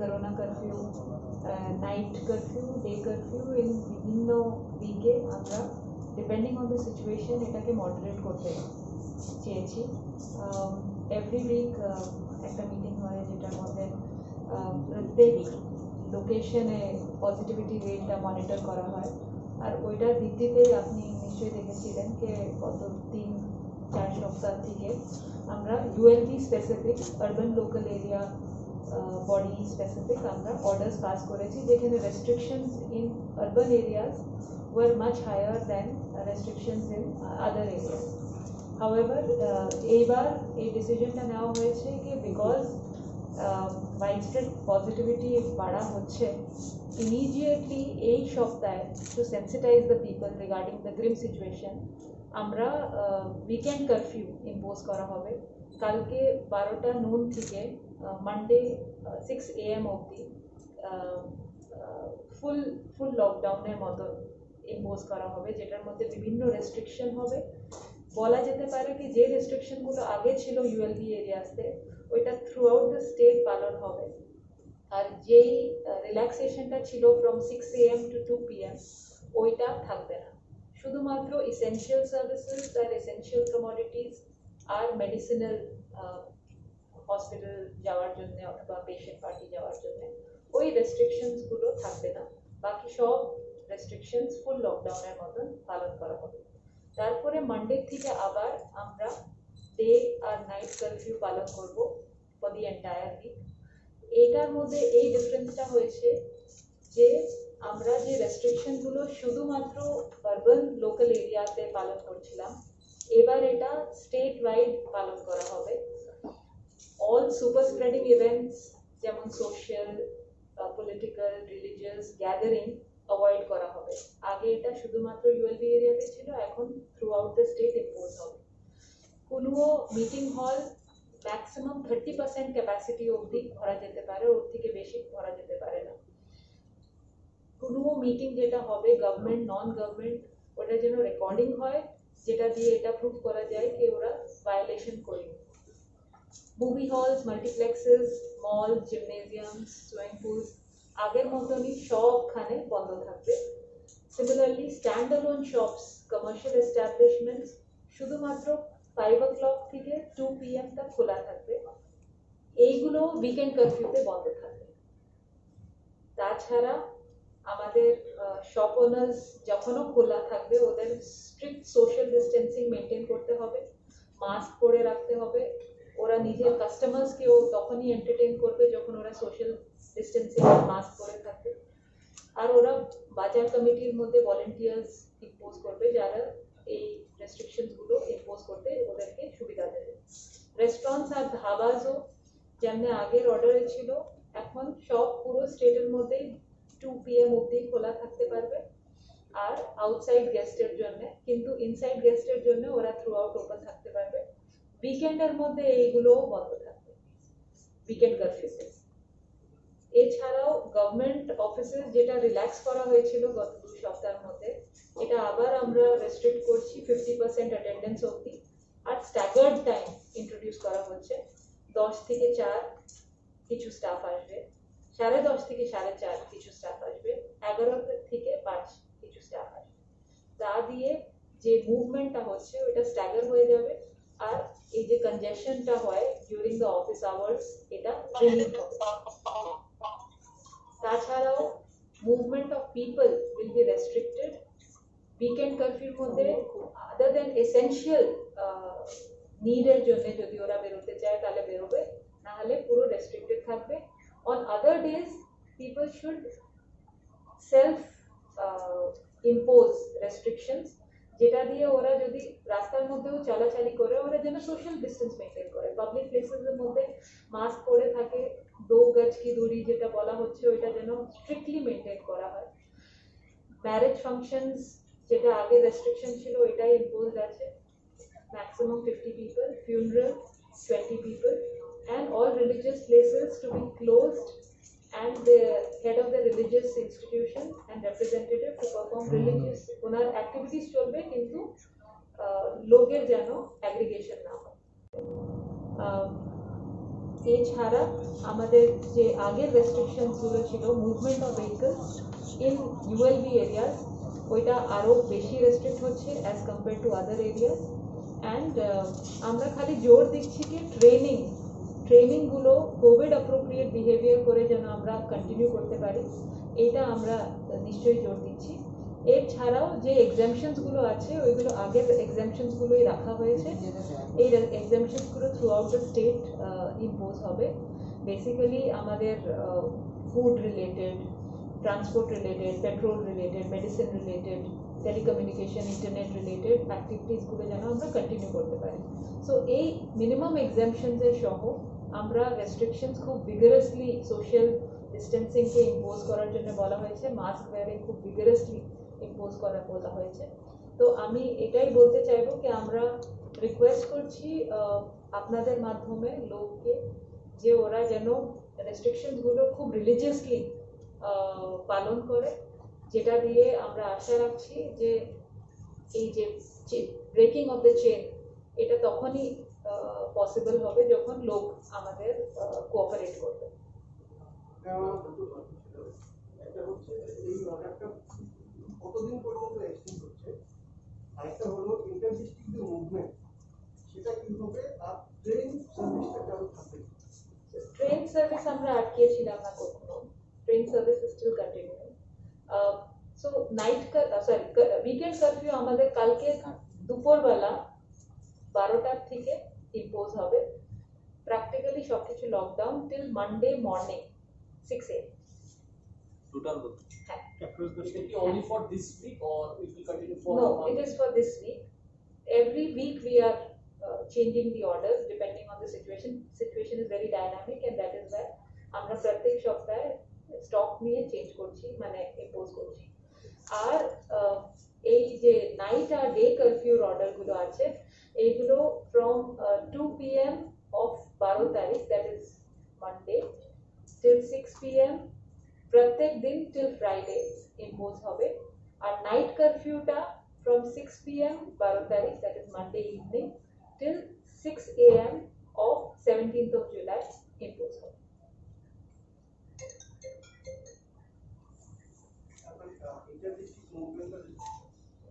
Corona curfew, night curfew, day curfew in বিভিন্ন উইকে আমরা ডিপেন্ডিং অন দ্য সিচুয়েশন এটাকে মডারেট করতে চেয়েছি। এভরি উইক একটা মিটিং হয় যেটার মধ্যে প্রত্যেক লোকেশনে পজিটিভিটি রেটটা মনিটর করা হয়। আর ওইটার ভিত্তিতেই আপনি নিশ্চয়ই দেখেছিলেন যে গত 3-4 সপ্তাহ থেকে আমরা ULB specific, urban local area body specific আমরা অর্ডার্স পাস করেছি, যেখানে restrictions in urban areas were much higher than restrictions in other areas. However এইবার এই ডিসিশনটা নেওয়া হয়েছে কি বিকজ widespread positivity বাড়া হচ্ছে, ইমিডিয়েটলি এই সপ্তাহে to sensitise the people regarding the grim situation আমরা উইকেন্ড কারফিউ ইম্পোজ করা হবে। কালকে 12টা নুন থেকে মানডে 6 AM অবধি ফুল লকডাউনের মতো ইম্পোজ করা হবে, যেটার মধ্যে বিভিন্ন রেস্ট্রিকশন হবে। বলা যেতে পারে কি যে রেস্ট্রিকশনগুলো আগে ছিল ইউএলবি এরিয়াসতে ওইটা থ্রু আউট দ্য স্টেট পালন হবে, আর যেই রিল্যাক্সেশনটা ছিল ফ্রম 6 AM to 2 PM ওইটা থাকবে না। শুধুমাত্র এসেনশিয়াল সার্ভিসেস আর এসেনশিয়াল কমোডিটিস আর মেডিসিনাল হসপিটাল যাওয়ার জন্য অথবা পেশেন্ট পার্টি যাওয়ার জন্য ওই রেস্ট্রিকশনসগুলো থাকবে না। বাকি সব রেস্ট্রিকশনস ফুল লকডাউনের মতন পালন করা হবে। তারপরে মানডে থেকে আবার আমরা ডে আর নাইট কারফিউ পালন করব ফর দি এন্টায়ার উইক। এটার মধ্যে এই ডিফারেন্সটা হয়েছে যে আমরা যে রেস্ট্রিকশনগুলো শুধুমাত্র আরবান লোকাল এরিয়াতে পালন করছিলাম, এবার এটা স্টেট ওয়াইড পালন করা হবে। অল সুপার স্প্রেডিং ইভেন্টস যেমন social, political, religious gathering avoid করা হবে। আগে এটা শুধুমাত্র ইউএলবি এরিয়াতে ছিল, এখন through out the state impose হবে। কোনো মিটিং হল ম্যাক্সিমাম 30% ক্যাপাসিটি অবধি ভরা যেতে পারে, ওর থেকে বেশি ভরা যেতে পারে না। কোনো মিটিং যেটা হবে গভর্নমেন্ট নন গভর্নমেন্ট ওটা যেন রেকর্ডিং হয়, যেটা দিয়ে এটা প্রুভ করা যায় যে ওরা ভায়োলেশন করেনি। মুভি হলস, মাল্টিপ্লেক্সেস, মল, জিমনেজিয়ামস, সুইমিং পুলস আগের মতনই সবখানে বন্ধ থাকবে। Similarly stand alone shops, commercial establishments শুধুমাত্র 5 o'clock থেকে 2 PM তক খোলা থাকবে। এইগুলো উইকেন্ড কারফিউতে বন্ধ থাকবে। তাছাড়া আমাদের শপ ওনার্স যখনও খোলা থাকবে ওদের স্ট্রিক্ট সোশ্যাল ডিস্টেন্সিং মেনটেন করতে হবে, মাস্ক পরে রাখতে হবে। ওরা নিজের কাস্টমার্সকেও তখনই এন্টারটেইন করবে যখন ওরা সোশ্যাল ডিস্টেন্সিং আর মাস্ক পরে থাকবে। আর ওরা বাজার কমিটির মধ্যে ভলেন্টিয়ার্স ইম্পোজ করবে যারা এই রেস্ট্রিকশনসগুলো ইম্পোজ করতে ওদেরকে সুবিধা দেবে। রেস্টুরেন্টস আর ধাবাসও যেমন আগের অর্ডারে ছিল এখন সব পুরো স্টেটের মধ্যেই 2 PM অবধি খোলা থাকতে পারবে, আর আউটসাইড গেস্টের জন্য, কিন্তু ইনসাইড গেস্টের জন্য ওরা থ্রু আউট ওপেন থাকতে পারবে। উইকেন্ডের মধ্যে এইগুলোও বন্ধ থাকবে উইকেন্ড কারফিউতে। এছাড়াও গভর্নমেন্ট অফিসেস যেটা রিল্যাক্স করা হয়েছিল গত 2 সপ্তাহের মধ্যে, এটা আবার আমরা রেস্ট্রিক্ট করছি 50% অ্যাটেন্ডেন্স অবধি। আর স্ট্যাগার্ড টাইম ইন্ট্রোডিউস করা হচ্ছে, 10 থেকে 4 কিছু স্টাফ আসবে, 10:30 থেকে 4:30 কিছু স্টাফ আসবে, 11 থেকে 5 কিছু স্টাফ আসবে। তা দিয়ে যে মুভমেন্টটা হচ্ছে ওটা স্ট্যাগার হয়ে যাবে, আর এই যে কনজেশনটা হয় ডিউরিং দ্য অফিস আওয়ার্স এটা রিলিভ হবে। তাছাড়াও movement of people will be restricted. Weekend কারফিউর মধ্যে আদার দেন এসেনশিয়াল নিডের জন্য যদি ওরা বেরোতে চায় তাহলে বেরোবে, না হলে পুরো রেস্ট্রিক্টেড থাকবে। On other days people should self impose restrictions, যেটা দিয়ে ওরা যদি রাস্তার মধ্যেও চলাচলি করে ওরা যেন সোশ্যাল ডিস্টেন্স মেনটেন করে, পাবলিক প্লেসেসের মধ্যে মাস্ক পরে থাকে, 2 গজ কি দূরি যেটা বলা হচ্ছে ওইটা যেন স্ট্রিক্টলি মেনটেন করা হয়। ম্যারেজ ফাংশনস যেটা আগে রেস্ট্রিকশন ছিল এটাই ইম্পোজড আছে, maximum 50 people, funeral 20 people, and all religious places to be closed, and the head of the religious institution and representative to perform religious onar activities cholbe kintu loger jeno aggregation na hoy। এছাড়া আমাদের যে আগের রেস্ট্রিকশনসগুলো ছিল movement of vehicles in ULB areas, ওইটা আরও বেশি restrict হচ্ছে as compare to other areas. And আমরা খালি জোর দিচ্ছি কি ট্রেনিংগুলো কোভিড অ্যাপ্রোপ্রিয়েট বিহেভিয়ার করে যেন আমরা কন্টিনিউ করতে পারি, এইটা আমরা নিশ্চয়ই জোর দিচ্ছি। এছাড়াও যে এক্সামশনসগুলো আছে ওইগুলো আগের এক্সামশনসগুলোই রাখা হয়েছে, এই এক্সামশনসগুলো throughout the state impose হবে। বেসিক্যালি আমাদের food related, transport related, petrol related, medicine related, telecommunication, internet related অ্যাক্টিভিটিসগুলো যেন আমরা কন্টিনিউ করতে পারি। সো এই মিনিমাম এক্সামশনসের সহ আমরা রেস্ট্রিকশনস খুব ভিগারাসলি সোশ্যাল ডিস্টেন্সিংকে ইম্পোজ করার জন্য বলা হয়েছে, মাস্ক ওয়্যারিং খুব ভিগারাসলি ইম্পোজ করার বলা হয়েছে। তো আমি এটাই বলতে চাইবো কি আমরা রিকোয়েস্ট করছি আপনাদের মাধ্যমে লোককে যে ওরা যেন রেস্ট্রিকশনসগুলো খুব রিলিজিয়াসলি পালন করে, যেটা দিয়ে আমরা আশা রাখছি যে এই যে ব্রেকিং অফ দ্য চেন এটা তখনই পসিবল হবে যখন লোক আমাদের কোঅপারেট করবে। কতদিন পর্যন্ত এক্সটেন্ড হচ্ছে, আরেকটা হলো ইন্টারডিস্ট্রিক্ট যে মুভমেন্ট সেটা কি হবে, আর ট্রেন সার্ভিসটা চালু থাকবে? ট্রেন সার্ভিস আমরা আটকিয়েছিলাম না কখনো, train service is still continuing. So weekend curfew আমাদের কালকে দুপুরবেলা 12টার থেকে ইম্পোজ হবে। প্র্যাকটিক্যালি সবকিছু lockdown till Monday morning 6 AM. Total. Across the state. Only for this week, or it will continue for? No, it is for this week. Every week we are changing the orders depending on the situation. Situation is very dynamic, and that is why আমরা প্রত্যেক সপ্তাহে stock নিয়ে change করছি, মানে impose করছি। আর এই যে night আর day কারফিউর অর্ডারগুলো আছে এইগুলো ফ্রম 2 PM of 12 তারিখ, that is Monday, till 6 PM প্রত্যেক দিন till ফ্রাইডে ইম্পোজ হবে। আর নাইট কারফিউটা from 6 PM 12 তারিখ, that is Monday evening, till 6 AM of 17th of July impose হবে।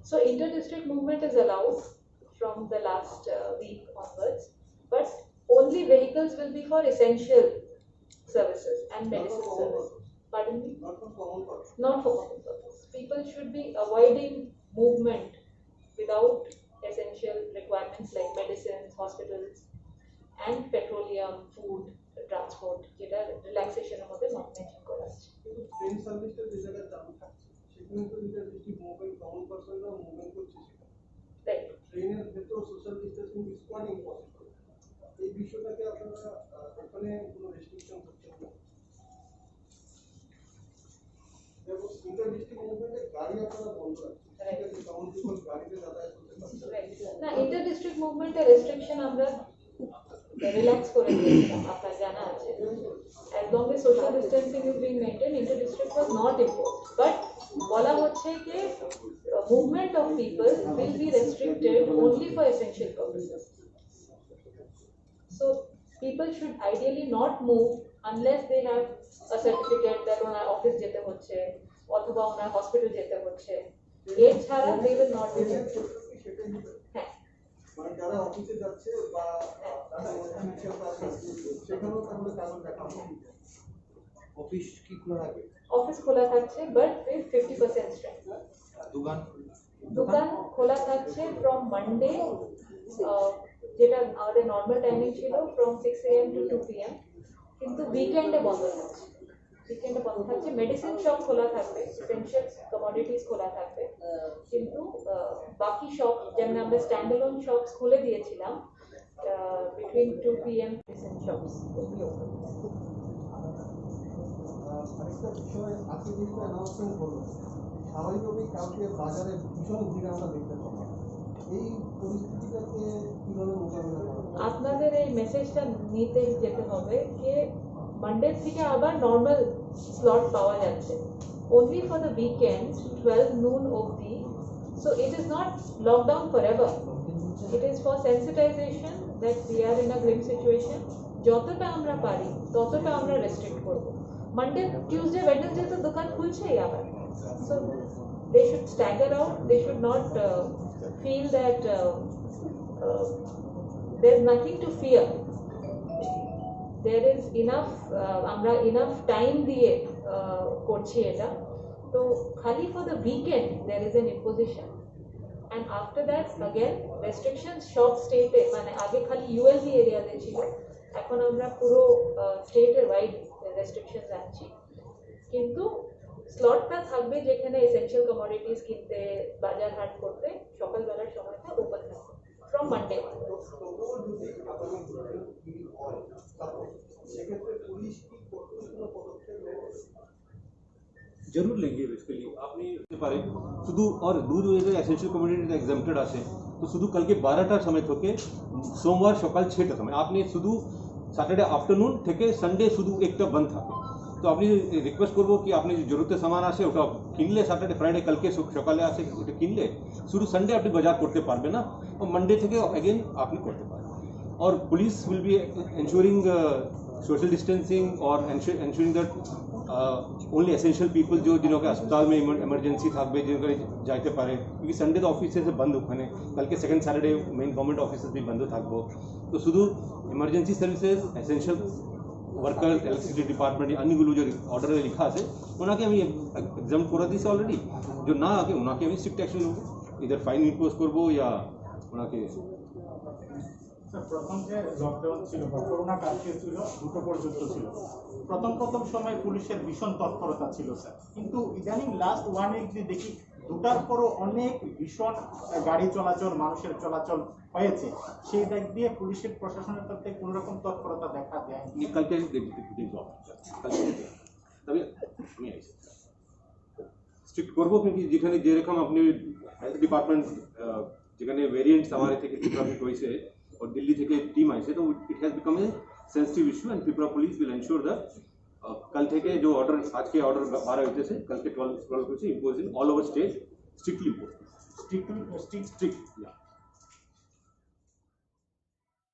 So inter-district movement is allowed from the last week onwards, but only vehicles will be for essential services and medicine services. Pardon me? Not for common purpose. Not for common purpose. People should be avoiding movement without essential requirements like medicines, hospitals, and petroleum, food, transport, যেটা রিল্যাক্সেশনের মধ্যে mention করা আছে। কিন্তু train সার্ভিসটা যে জায়গায় চালু থাকছে সেখানে তো ইন্টারডিস্ট্রিক্ট মুভমেন্ট কমন পার্সনরা মুভমেন্ট করছে সেখানে, রাইট। ট্রেনের ভেতর social distancing is quite impossible. এই বিষয়টাকে আপনারা এখানে কোনো রেস্ট্রিকশন করছেন না? এবং ইন্টারডিস্ট্রিক্ট মুভমেন্টে গাড়ি আপনারা বন্ধ রাখছেন, ঠিক আছে, কমন পিপল গাড়িতে যাতায়াত করতে পারছে না, ইন্টার ডিস্ট্রিক্ট মুভমেন্টের রেস্ট্রিকশন আমরা রিল্যাক্স করে দিয়েছিলাম, আপনার জানা আছে। As long as social distancing is being maintained, inter-district was not imposed. But বলা হচ্ছে যে movement of people will be restricted only for essential purposes. So people should ideally not move unless they have a certificate that owner office যেতে হচ্ছে অথবা ওনার hospital যেতে হচ্ছে, এছাড়া they will not be moved. হ্যাঁ, মানে যারা অফিসে যাচ্ছে বা সেখানেও তাহলে কাগজ দেখা হবে। অফিস কি খোলা থাকবে? অফিস খোলা থাকছে বাট উইথ 50% স্ট্রেংথ। দোকান খোলা থাকছে ফ্রম মানডে, যেটা আমাদের নর্মাল টাইমিং ছিল ফ্রম 6 AM to 2 PM, কিন্তু উইকেন্ডে বন্ধ থাকছে। মেডিসিন শপ খোলা থাকবে, এসেনশিয়াল কমোডিটিস খোলা থাকবে, কিন্তু বাকি শপ যেমন আমরা স্ট্যান্ডঅ্যালোন শপস খুলে দিয়েছিলাম between 2 PM medicine shops will be open. আরেকটা বিষয়, আজকে যেহেতু অ্যানাউন্সমেন্ট হলো, স্বাভাবিকভাবেই কালকে বাজারে ভীষণ ভিড় আমরা দেখতে পাবো, এই পরিস্থিতিটাকে কিভাবে মোকাবিলা করা? আপনাদের এই মেসেজটা নিতে যেতে হবে যে মানডে থেকে আবার নর্মাল স্লট পাওয়া যাচ্ছে, only for the weekends 12 noon অবধি। So it is not lockdown forever. It is for sensitization that we are in a grim situation যতটা আমরা পারি ততটা আমরা রেস্ট্রিক্ট করব মানডে টিউসডে ওয়েডনেসডে তো দোকান খুলছেই আবার so they should stagger out they should not feel that there is nothing to fear there is enough আমরা enough time দিয়ে করছি এটা তো খালি for the weekend there is an imposition and after that again restrictions সব স্টেটে মানে আগে খালি ULB এরিয়াতে ছিল এখন আমরা পুরো স্টেটের ওয়াইড রেস্ট্রিকশনস আনছি কিন্তু স্লটটা থাকবে যেখানে এসেনশিয়াল কমোডিটিস কিনতে বাজার হাট করতে সকালবেলার সময়টা ওপেন থাকবে from Monday जरूर लेंगे इसके लिए आपने पारे शुद्ध और दूध एसेंशियल कमोडिटी एग्जाम्प्टेड आसे तो शुद्ध कल के 12টার समय থেকে সোমবার সকাল 6টার সময় আপনি শুধু স্যাটারডে আফটারনুন থেকে সানডে শুধু একটা বন্ধ থাকে তো আপনি রিকোয়েস্ট করবো কি আপনি যে জরুরতের সামান আসে ওটা কিনলে স্যাটারডে ফ্রাইডে কালকে সকালে আসে ওটা কিনলে শুধু সানডে আপনি বাজার করতে পারবে না और मंडे থেকে अगेन আপনি করতে পারবেন और police will be ensuring social distancing और ensuring that only essential people जो जिनों के अस्पताल में इमरजेंसी থাকবে जिनको যাইতে পারে क्योंकि संडे तो ऑफिस से बंद ওখানে কালকে second Saturday main government offices भी বন্ধ থাকবো তো শুধু emergency services essential worker electricity department अन्यগুলো जो অর্ডারে লেখা আছে ওনাকে আমি এক্সাম করে দিয়েছি অলরেডি जो না আগে ওনাকে আমি স্ট্রিক্ট অ্যাকশন নেব इधर फाइन इम्पोज করব या ওনাকে স্যার প্রথম যে লকডাউন ছিল বা করোনা কার্ফিউ ছিল 2টো পর্যন্ত ছিল প্রথম সময় পুলিশের ভীষণ তৎপরতা ছিল স্যার কিন্তু ইদানিং লাস্ট 1 উইক দেখি 2টার পরও অনেক ভীষণ গাড়ি চলাচল মানুষের চলাচল হয়েছে সেই দিক দিয়ে পুলিশের প্রশাসনের তরফে কোনো রকম তৎপরতা দেখা যায় কালকে দেখব কালকে তবে আমি আইছি স্ট্রিক্ট করবো क्योंकि যেখানে যেরকম আপনি হেলথ ডিপার্টমেন্ট যেখানে ভেরিয়েন্টস আমাদের থেকে ট্রাফিক হয়েছে और दिल्ली থেকে टीम आई से तो it has become a sensitive issue and Tripura police will ensure that कल থেকে जो ऑर्डर आज के ऑर्डर 12 होते से कल के 12 को से impose in all over state strictly impose strict